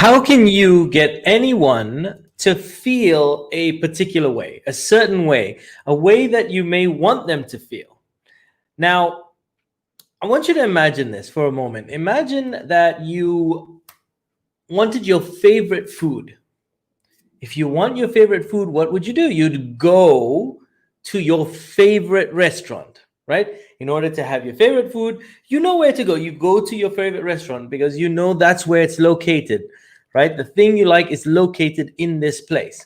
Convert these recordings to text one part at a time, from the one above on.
How can you get anyone to feel a particular way, a certain way, a way that you may want them to feel? Now, I want you to imagine this for a moment. Imagine that you wanted your favorite food. If you want your favorite food, what would you do? You'd go to your favorite restaurant, right? In order to have your favorite food, you know where to go. You go to your favorite restaurant because you know that's where it's located, right? The thing you like is located in this place.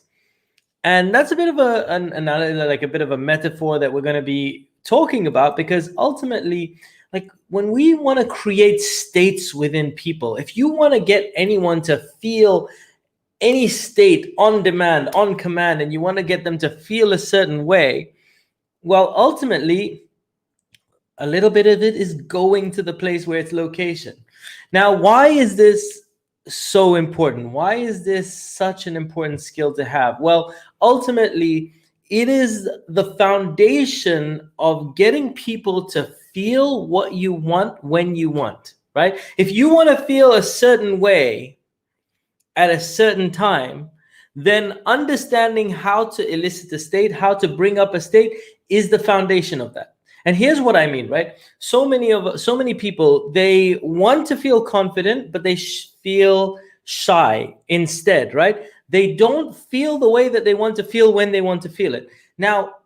And that's a bit of a bit of a metaphor that we're going to be talking about, because ultimately, like when we want to create states within people, if you want to get anyone to feel any state on demand, on command, and you want to get them to feel a certain way, well, ultimately, a little bit of it is going to the place where it's location. Now, why is this so important? Why is this such an important skill to have? Well, ultimately, it is the foundation of getting people to feel what you want when you want, right? If you want to feel a certain way at a certain time, then understanding how to elicit a state, how to bring up a state is the foundation of that. And here's what I mean, right? So many people, they want to feel confident, but they feel shy instead, right? They don't feel the way that they want to feel when they want to feel it. Now,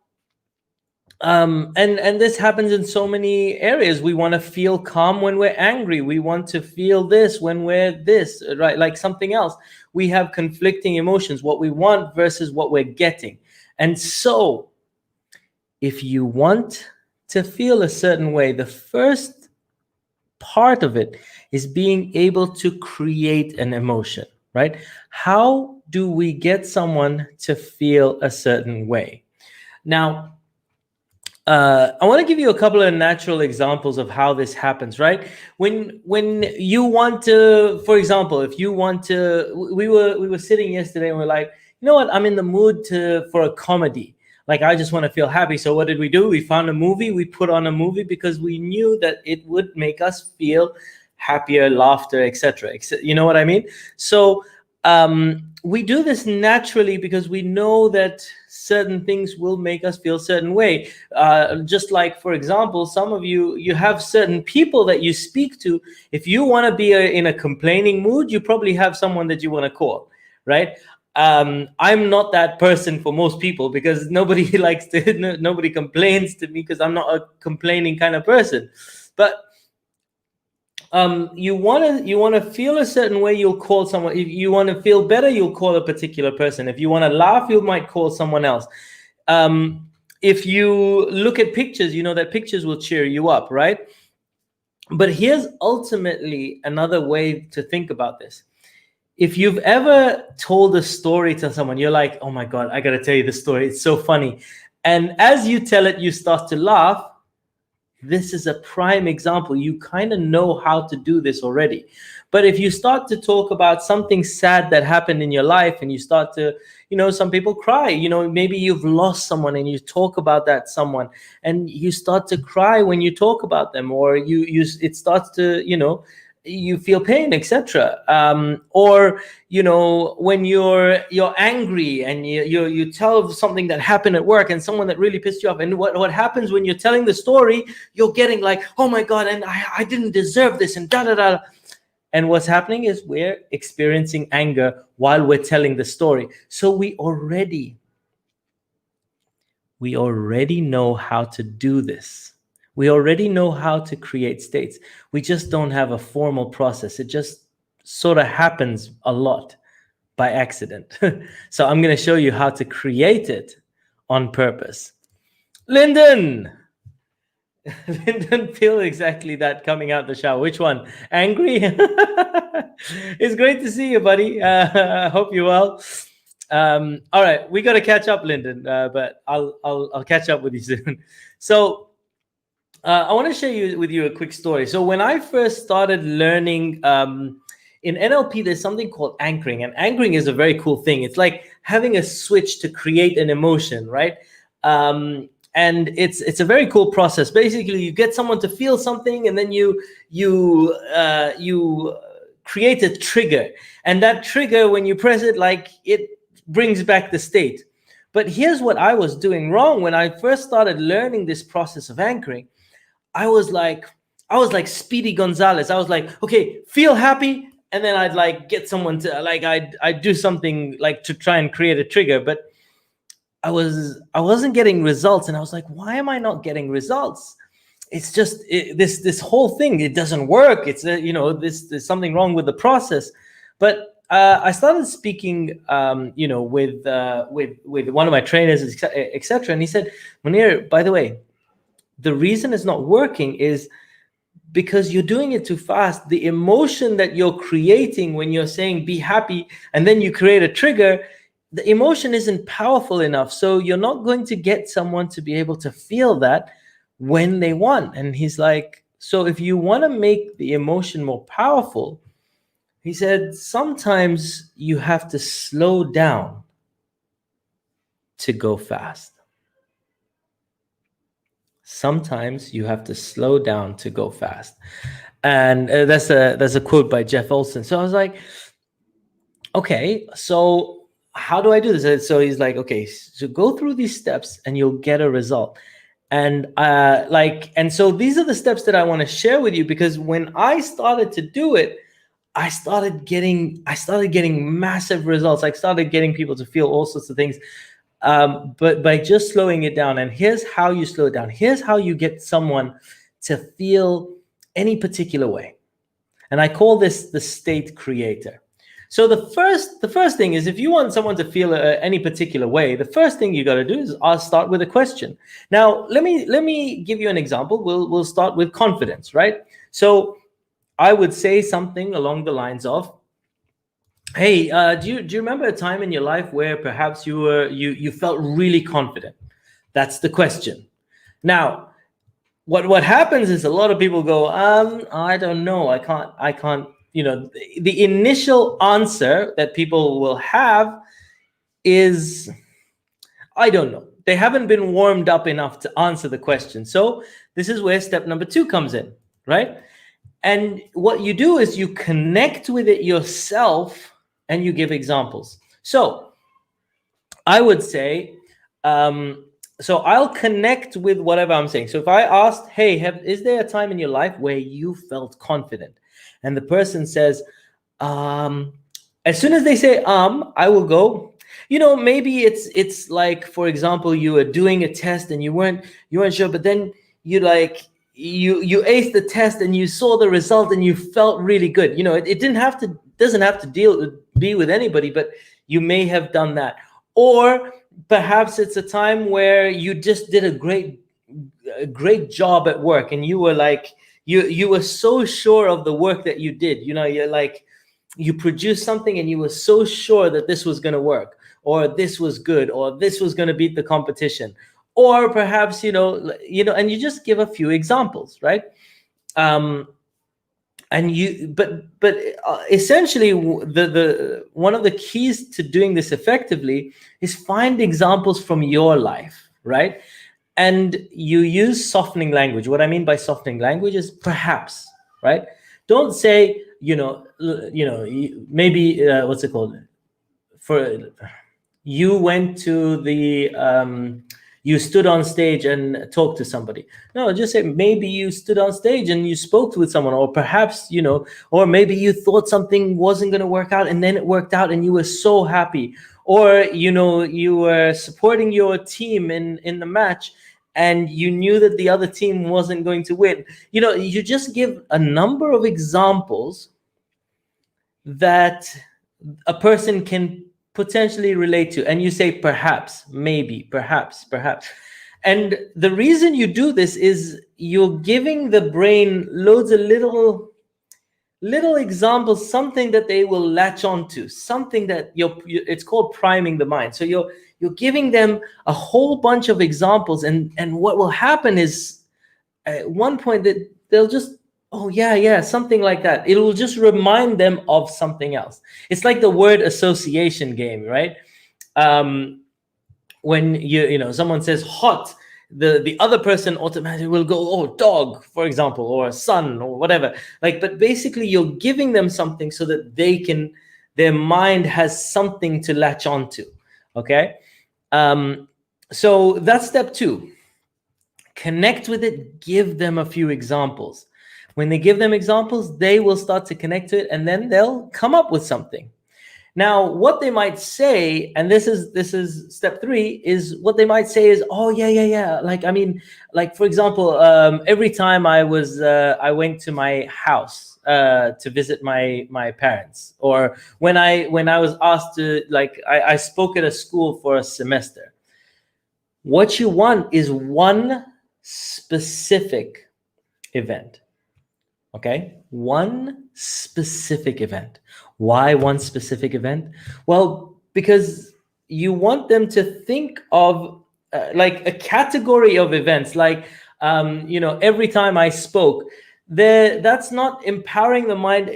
and this happens in so many areas. We want to feel calm when we're angry. We want to feel this when we're this, right? Like something else. We have conflicting emotions, what we want versus what we're getting. And so if you want to feel a certain way, the first part of it is being able to create an emotion, right? How do we get someone to feel a certain way? Now, I want to give you a couple of natural examples of how this happens, right? When you want to, for example, if you want to, we were sitting yesterday and we're like, you know what, I'm in the mood for a comedy. Like, I just want to feel happy. So what did we do? We found a movie. We put on a movie because we knew that it would make us feel happier, laughter, etc. You know what I mean? So we do this naturally because we know that certain things will make us feel a certain way. Just like, for example, some of you have certain people that you speak to. If you want to be in a complaining mood, you probably have someone that you want to call, right? I'm not that person for most people because nobody likes to, nobody complains to me because I'm not a complaining kind of person. But you want to feel a certain way, you'll call someone. If you want to feel better, you'll call a particular person. If you want to laugh, you might call someone else. If you look at pictures, you know that pictures will cheer you up, right? But here's ultimately another way to think about this. If you've ever told a story to someone, you're like, oh my God, I got to tell you the story. It's so funny. And as you tell it, you start to laugh. This is a prime example. You kind of know how to do this already. But if you start to talk about something sad that happened in your life and you start to, some people cry, maybe you've lost someone and you talk about that someone and you start to cry when you talk about them, or it starts to, you feel pain, etc. Or when you're angry and you tell something that happened at work and someone that really pissed you off, and what happens when you're telling the story, you're getting like, oh my God, and I didn't deserve this, and da da da. And what's happening is we're experiencing anger while we're telling the story. So we already know how to do this. We already know how to create states. We just don't have a formal process. It just sort of happens a lot by accident. So I'm going to show you how to create it on purpose. Lyndon! Lyndon feel exactly that coming out the shower. Which one? Angry? It's great to see you, buddy. I hope you're well. All right, we got to catch up, Lyndon, but I'll catch up with you soon. So I want to share with you a quick story. So when I first started learning in NLP, there's something called anchoring, and anchoring is a very cool thing. It's like having a switch to create an emotion, right? And it's a very cool process. Basically, you get someone to feel something, and then you create a trigger, and that trigger, when you press it, like it brings back the state. But here's what I was doing wrong when I first started learning this process of anchoring. I was like Speedy Gonzalez. I was like, okay, feel happy, and then I'd like get someone to like I'd do something like to try and create a trigger, but I wasn't getting results, and I was like, why am I not getting results? It's just this whole thing, it doesn't work. It's there's something wrong with the process. But I started speaking, with one of my trainers, etc. And he said, Muneer, by the way, the reason it's not working is because you're doing it too fast. The emotion that you're creating when you're saying be happy, and then you create a trigger, the emotion isn't powerful enough. So you're not going to get someone to be able to feel that when they want. And he's like, so if you want to make the emotion more powerful, he said, sometimes you have to slow down to go fast. Sometimes you have to slow down to go fast. And that's a quote by Jeff Olson. So I was like, okay, so how do I do this? So he's like, okay, so go through these steps and you'll get a result. And so these are the steps that I want to share with you, because when I started to do it, I started getting massive results. I started getting people to feel all sorts of things. But by just slowing it down, and here's how you slow it down. Here's how you get someone to feel any particular way. And I call this the state creator. So the first thing is, if you want someone to feel any particular way, the first thing you got to do is I'll start with a question. Now, let me give you an example. We'll start with confidence, right? So I would say something along the lines of, hey, do you remember a time in your life where perhaps you felt really confident? That's the question. Now, what happens is a lot of people go, I don't know, I can't. The initial answer that people will have is, I don't know. They haven't been warmed up enough to answer the question. So this is where step number 2 comes in, right? And what you do is you connect with it yourself and you give examples. So I would say, so I'll connect with whatever I'm saying. So if I asked, hey, is there a time in your life where you felt confident? And the person says, as soon as they say, I will go, maybe it's like, for example, you were doing a test and you weren't sure, but then you aced the test and you saw the result and you felt really good. It doesn't have to be with anybody, but you may have done that. Or perhaps it's a time where you just did a great job at work, and you were like, you were so sure of the work that you did. You're like, you produced something and you were so sure that this was going to work, or this was good, or this was going to beat the competition. Or perhaps, and you just give a few examples, right? But essentially, the one of the keys to doing this effectively is find examples from your life, right? And you use softening language. What I mean by softening language is perhaps, right? Don't say, maybe what's it called? For you went to the you stood on stage and talked to somebody. No, just say maybe you stood on stage and you spoke with someone, or perhaps, or maybe you thought something wasn't going to work out and then it worked out and you were so happy. Or, you were supporting your team in the match and you knew that the other team wasn't going to win. You just give a number of examples that a person can potentially relate to, and you say perhaps, maybe, perhaps. And the reason you do this is you're giving the brain loads of little examples, something that they will latch onto, something that it's called priming the mind. So you're giving them a whole bunch of examples, and what will happen is at one point that they'll just, oh yeah, something like that. It will just remind them of something else. It's like the word association game, right? When someone says hot, the other person automatically will go, oh, dog, for example, or son, or whatever. Like, but basically you're giving them something so that their mind has something to latch onto. Okay. So that's step 2. Connect with it, give them a few examples. When they give them examples, they will start to connect to it, and then they'll come up with something. Now, what they might say, and this is step 3, is what they might say is, oh yeah. Like, I mean, like, for example, every time I went to my house to visit my parents, or when I was asked to, like, I spoke at a school for a semester. What you want is one specific event. Okay, one specific event. Why one specific event? Well, because you want them to think of like a category of events, like every time I spoke, that's not empowering the mind.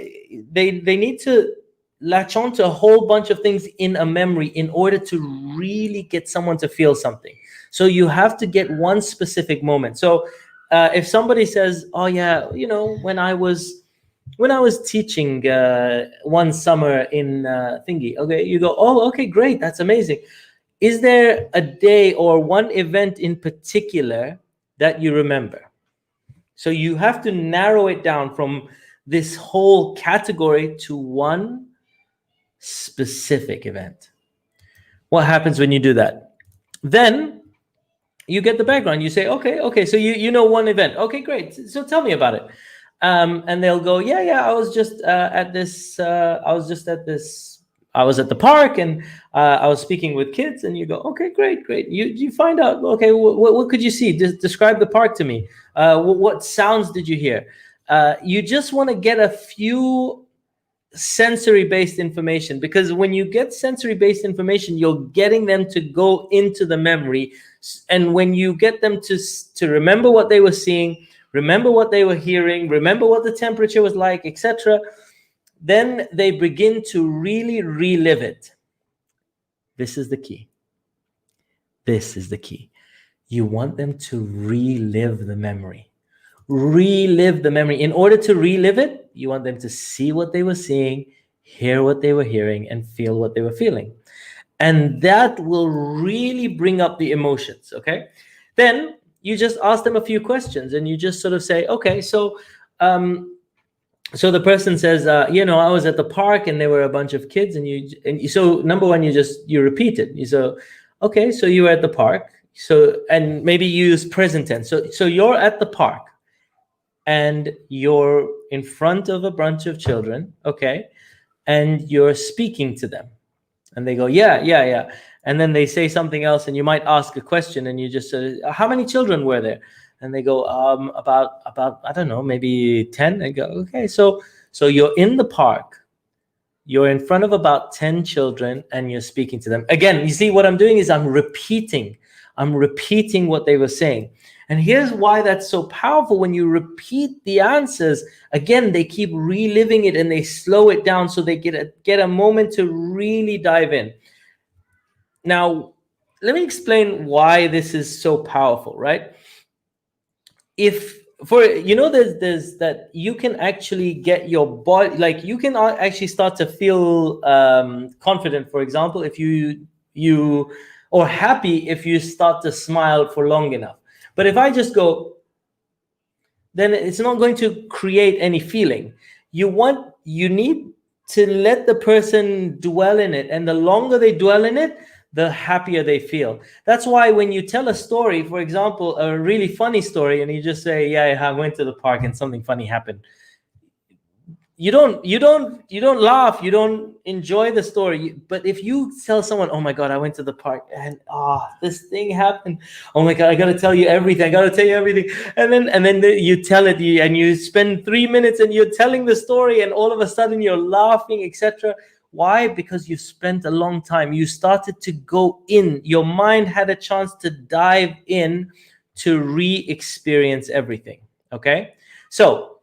They need to latch on to a whole bunch of things in a memory in order to really get someone to feel something. So you have to get one specific moment. So if somebody says, oh yeah, when I was teaching one summer in thingy, okay, you go, oh, okay, great, that's amazing. Is there a day or one event in particular that you remember? So you have to narrow it down from this whole category to one specific event. What happens when you do that? Then you get the background. You say, okay, so you know one event. Okay, great. So tell me about it. And they'll go, yeah, I was just at this. I was at the park, and I was speaking with kids. And you go, okay, great. You find out, okay, what could you see? Describe the park to me. What sounds did you hear? You just want to get a few sensory-based information, because when you get sensory-based information, you're getting them to go into the memory. And when you get them to remember what they were seeing, remember what they were hearing, remember what the temperature was like, etc., then they begin to really relive it. This is the key. You want them to relive the memory. In order to relive it, you want them to see what they were seeing, hear what they were hearing, and feel what they were feeling. And that will really bring up the emotions. Okay, then you just ask them a few questions, and you just sort of say, okay, so the person says, I was at the park and there were a bunch of kids, so number one, you repeat it. You say, okay, so you were at the park. So, and maybe you use present tense. So you're at the park and you're in front of a bunch of children, okay, and you're speaking to them, and they go, yeah, and then they say something else, and you might ask a question, and you just say, how many children were there? And they go, about I don't know, maybe 10. And go, okay, so you're in the park, you're in front of about 10 children, and you're speaking to them. Again, you see what I'm doing is I'm repeating what they were saying. And here's why that's so powerful. When you repeat the answers, again, they keep reliving it and they slow it down, so they get a moment to really dive in. Now, let me explain why this is so powerful, right? There's that you can actually get your body, like you can actually start to feel confident, for example, if you or happy if you start to smile for long enough. But if I just go, then it's not going to create any feeling. You need to let the person dwell in it. And the longer they dwell in it, the happier they feel. That's why when you tell a story, for example, a really funny story, and you just say, yeah, I went to the park and something funny happened. You don't laugh, you don't enjoy the story. But if you tell someone, oh my God, I went to the park and this thing happened. Oh my God, I got to tell you everything. And then you tell it, and you spend 3 minutes and you're telling the story, and all of a sudden you're laughing, etc. Why? Because you spent a long time. You started to go in. Your mind had a chance to dive in to re-experience everything. Okay? So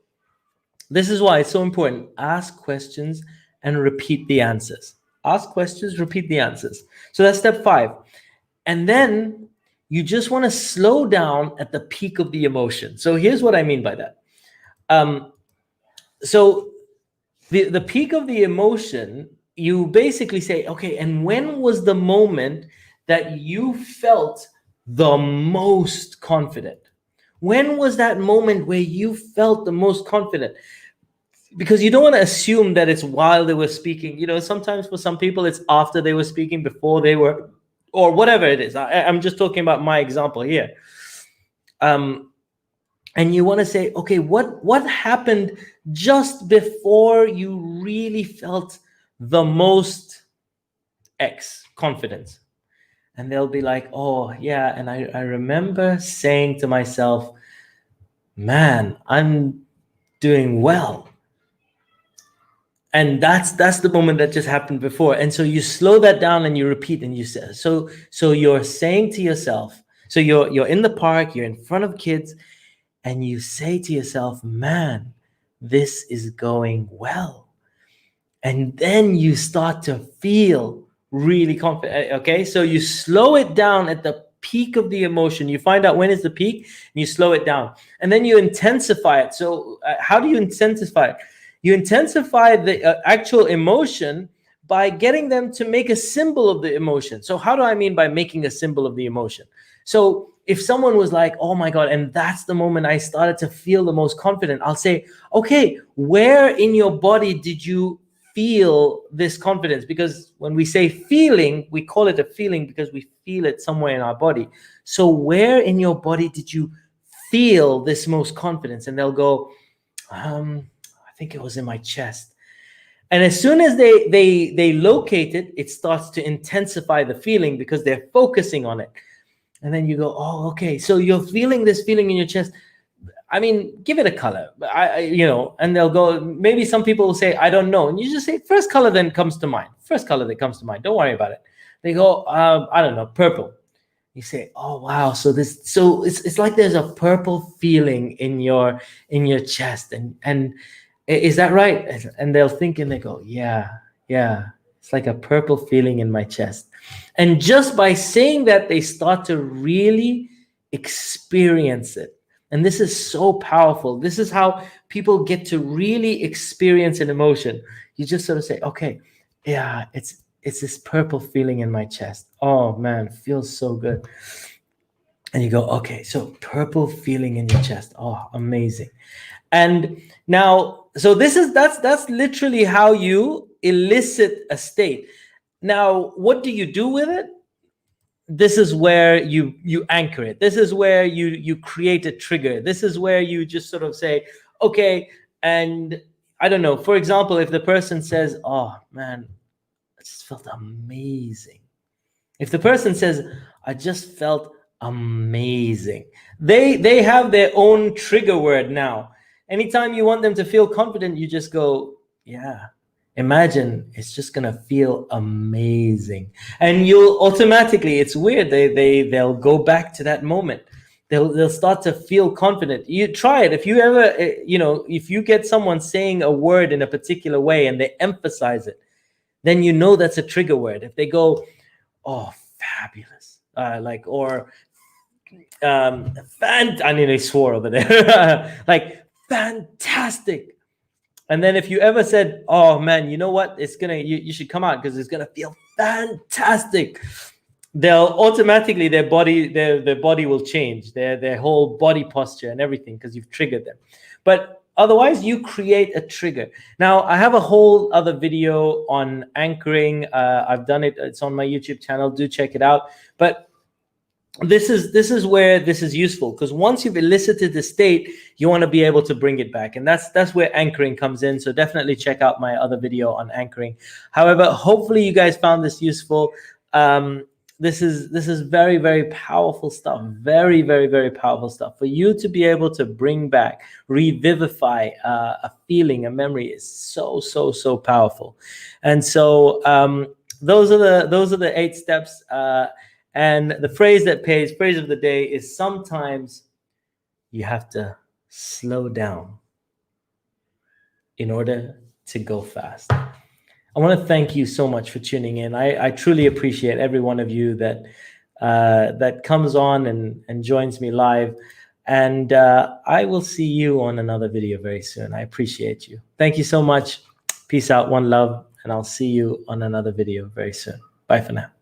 this is why it's so important. Ask questions and repeat the answers. Ask questions, repeat the answers. So that's step 5. And then you just want to slow down at the peak of the emotion. So here's what I mean by that. So the peak of the emotion, you basically say, okay, and when was the moment that you felt the most confident? When was that moment where you felt the most confident? Because you don't want to assume that it's while they were speaking. You know, sometimes for some people it's after they were speaking, before they were, or whatever it is. I'm just talking about my example here. And you want to say, okay, what happened just before you really felt the most X confidence? And they'll be like, oh yeah, and I remember saying to myself, man, I'm doing well. And that's the moment that just happened before. And so you slow that down and you repeat, and you say, so you're saying to yourself, so you're in the park, you're in front of kids, and you say to yourself, man, this is going well. And then you start to feel really confident. Okay, so you slow it down at the peak of the emotion. You find out when is the peak, and you slow it down, and then you intensify it. So how do you intensify it? You intensify the actual emotion by getting them to make a symbol of the emotion. So how do I mean by making a symbol of the emotion? So if someone was like, oh my God, and that's the moment I started to feel the most confident, I'll say, okay, where in your body did you feel this confidence? Because when we say feeling, we call it a feeling because we feel it somewhere in our body. So where in your body did you feel this most confidence? And they'll go, I think it was in my chest. And as soon as they locate it, it starts to intensify the feeling because they're focusing on it. And then you go, oh, okay, so you're feeling this feeling in your chest. I mean, give it a color. And they'll go, maybe some people will say, I don't know. And you just say, first color then comes to mind. First color that comes to mind. Don't worry about it. They go, I don't know, purple. You say, oh wow, so it's like there's a purple feeling in your chest, and is that right? And they'll think and they go, yeah, it's like a purple feeling in my chest. And just by saying that, they start to really experience it. And this is so powerful. This is how people get to really experience an emotion. You just sort of say, okay, yeah, it's this purple feeling in my chest. Oh man, it feels so good. And you go, okay, so purple feeling in your chest. Oh, amazing. And now, so that's literally how you elicit a state. Now, what do you do with it? This is where you anchor it. This is where you create a trigger. This is where you just sort of say, okay, and I don't know, for example, if the person says, oh man, I just felt amazing. If the person says, I just felt amazing, they have their own trigger word now. Anytime you want them to feel confident, you just go, yeah, imagine it's just gonna feel amazing. And you'll automatically, it's weird, they'll go back to that moment. They'll start to feel confident. You try it. If you ever, if you get someone saying a word in a particular way and they emphasize it, then you know that's a trigger word. If they go, oh, fabulous, I nearly swore over there, like fantastic. And then if you ever said, oh man, you know what, it's gonna, you should come out because it's gonna feel fantastic, they'll automatically, their body will change, their whole body posture and everything, because you've triggered them. But otherwise, you create a trigger. Now, I have a whole other video on anchoring. I've done it. It's on my YouTube channel. Do check it out. But this is where this is useful, because once you've elicited the state, you want to be able to bring it back, and that's where anchoring comes in. So definitely check out my other video on anchoring. However, hopefully you guys found this useful. This is very, very powerful stuff. Very, very, very powerful stuff. For you to be able to bring back, revivify a feeling, a memory, is so, so, so powerful. And so those are the 8 steps. And the phrase of the day is, sometimes you have to slow down in order to go fast. I want to thank you so much for tuning in. I truly appreciate every one of you that that comes on and joins me live. And I will see you on another video very soon. I appreciate you. Thank you so much. Peace out, one love, and I'll see you on another video very soon. Bye for now.